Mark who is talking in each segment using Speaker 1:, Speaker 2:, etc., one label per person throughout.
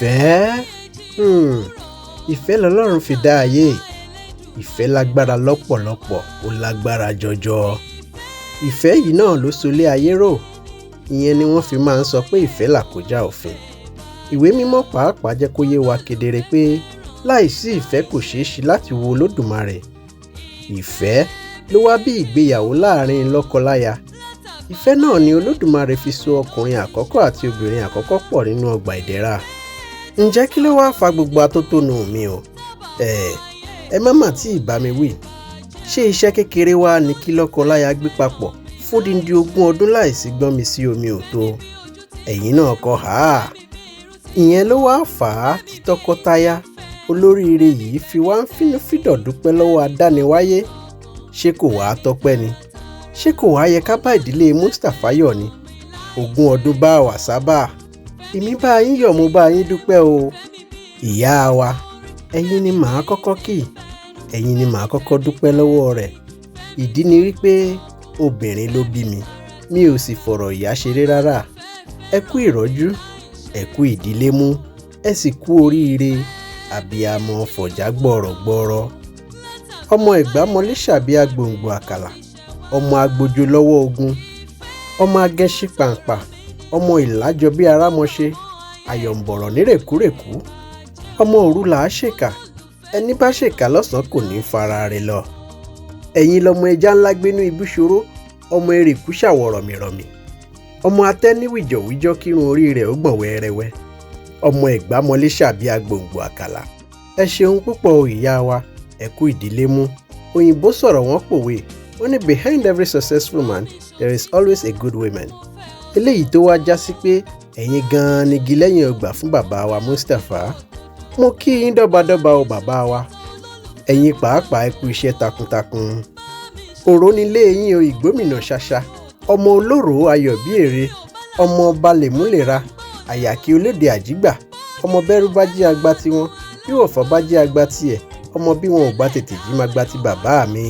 Speaker 1: Ìfẹ́ ìfẹ́ lọ́lọ́run fi dá ayé. Ìfẹ́ lágbára lọ́pọ̀lọpọ̀, ó lágbára jọjọ. Ìfẹ́ yìí náà ló solé ayé rò. Ìyẹn ni wọ́n fi máa ń sọ pé ìfẹ́ làkójá òfin. Ìwé mímọ́ pàápàá jẹ́ kó yé wa kedere pé láìsí ìfẹ́ kò ṣeé ṣe láti wo Olódùmarè. Ìfẹ́ ló wá bí ìgbéyàwó láàrin lọ́kọ-láya. Ìfẹ́ náà ni Olódùmarè fi so ọkùnrin àkọ́kọ́ àti obìnrin àkọ́kọ́ pọ̀ nínú ọgbà ìdẹ̀ra. Ǹjẹ́ kí ló wá fa gbogbo atótónu mi o? Ẹ má mà tí ì bá mi wí. Ṣé iṣẹ́ kékeré wá ni kí lọ́kọ-láya gbé papọ̀ fódìdí 20 ọdún láìsí gbọ́nmi sí omi ò tó? Ẹ̀yin náà kọ́ ha. Ìyẹn ló wá fà á tí tọkọtaya olóríire yìí fi wá ń fínúfíndọ̀ dúpẹ́ lọ́wọ́ adániwáyé. Ṣé kò wá tọ́pẹ́ ni? Ṣé kò wá yẹ ká bá ìdílé Mustapha yọ̀ ni? 20 ọdún bá wà sábà. Èmi bá yín yọ̀, mo bá yín dúpẹ́ o. Ìyá wa, ẹ̀yin ni màá kọ́kọ́ kí. Ẹ̀yin ni màá kọ́kọ́ dúpẹ́ lọ́wọ́ rẹ̀. Ìdí ni wípé obìnrin ló bí mi. Mi ò sì fọ̀rọ̀ ìyá ṣeré rárá. Ẹ kú ìrọ́jú, ẹ kú ìdílé mú, ẹ sì kú oríire. Àbíamọ fọ̀já gbọ̀rọ̀gbọ̀rọ̀. Ọmọ Ẹ̀gbá mọlé ṣàbí agbòǹgbò àkàlà. Ọmọ agbójo lọ́wọ́ ogun. Ọmọ agẹ́ṣí pàǹpà. Ọmọ ìlàjọ bí arámọṣe. Àyọ̀ǹbọ̀rọ̀ nírèkúrèkú. Ọmọ òru là á ṣèkà. Ẹni bá ṣèkà lọ́sàn-án kò ní fara rẹ̀ lọ. Ẹ̀yin lọmọ ẹja ńlá gbénú ibú ṣòro. Ọmọ erékù ṣàwọ̀rọ̀mìrọ̀mì. Ọmọ atẹ́ní wìjọ̀wìjọ́ kírun orí rẹ̀ ó gbọ̀n wẹ́rẹ́wẹ́. Ọmọ Ẹ̀gbá mọlé ṣàbí agbòǹgbò àkàlà. Ẹ ṣeun púpọ̀ o ìyá wa. Ẹ kú ìdílé mú. Òyìnbó sọ̀rọ̀ wọ́n pòwe. Wọ́n ní behind every successful man there is always a good woman. Eléyìí tó wá já sí pé ẹ̀yin gan-an nigi lẹ́yìn ọgbà fún bàbá wa Mustapha. Mo kí yín dọ́badọ́ba o bàbá wa. Ẹ̀yin pàápàá ẹ kú iṣẹ́ takuntakun. Òró nílé yín o ìgbómìnà ṣaṣa. Ọmọ olóró ayọ̀ bí èrè. Ọmọ ọba lèmúlèrà. Àyàkí olédè àjígbà. Ọmọ bẹ́rú bá jí agba tiwọn. Bí wọ̀fọ̀ bá jí agba tiẹ̀. Ọmọ bí wọn ò bá tètè jí máa gba ti bàbá mi.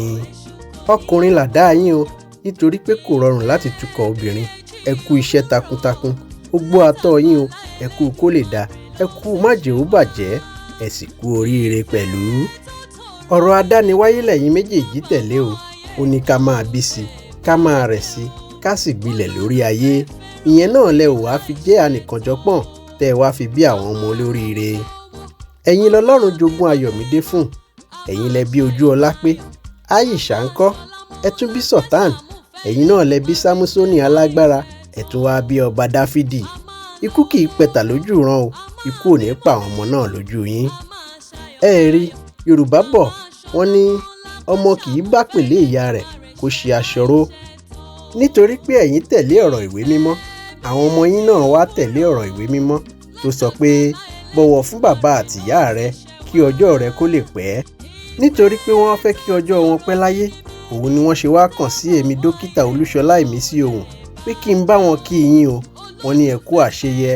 Speaker 1: Ọkùnrin làdá yín o nítorí pé kò rọrùn láti tukọ̀ obìnrin. Ẹ kú iṣẹ́ takuntakun. Ogbó atọ́ yín o. Ẹ kú kó lè dá. Ẹ kú májè ó bàjẹ́. Ẹ sì kú oríire pẹ̀lú. Ọ̀rọ̀ adániwáyé lẹ́yìn méjèèjì tẹ̀lé o. Ó ní ká máa bí sí, ká máa rẹ̀ sí, ká sì gbilẹ̀ lórí ayé. Ìyẹn náà lẹ ò wá fi jẹ́ anìkànjọpọ̀n tẹ́ ẹ wá fi bí àwọn ọmọ olóríire. Ẹ̀yin lọ́lọ́run jogún Ayọ̀mídé fún. Ẹ̀yin lẹ bí Ojúọlápé. Àyìṣà ńkọ́? Ẹ tún bí Sọ̀tán. Ẹ̀yin náà lẹ bí Sámúsónì alágbára. Ẹ tún wá bí ọba Dáfídì. Ikú kì í pẹ̀tà lójú ran o. Ikú ò ní pa àwọn ọmọ náà lójú yín. Ẹ rí, Yorùbá bọ̀ wọ́n ní ọmọ kì í bá pèlé ìyá rẹ̀ kó ṣe aṣọró. Nítorí pé ẹ̀yin tẹ̀lé ọ̀rọ̀ ìwé mímọ́, àwọn ọmọ yín náà wá tẹ̀lé ọ̀rọ̀ ìwé mímọ́ tó sọ pé bọ̀wọ̀ fún bàbá àti ìyá rẹ kí ọjọ́ rẹ kó lè pẹ́. Nítorí pé wọ́n fẹ́ kí ọjọ́ wọn pẹ́ láyé, òun ni wọ́n ṣe wá kàn sí èmi dókítà Olúṣọlá Ìmísíohùn pé kí n bá wọn kí yín o. Wọ́n ní ẹ kú àṣeyẹ,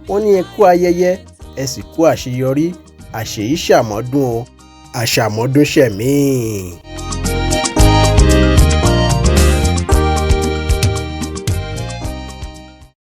Speaker 1: wọ́n ní ẹ kú ayẹyẹ, ẹ sì kú àṣeyọrí. Àṣèyí ṣàmọ́dún o. Àṣàmọ́dún ṣẹ̀mí.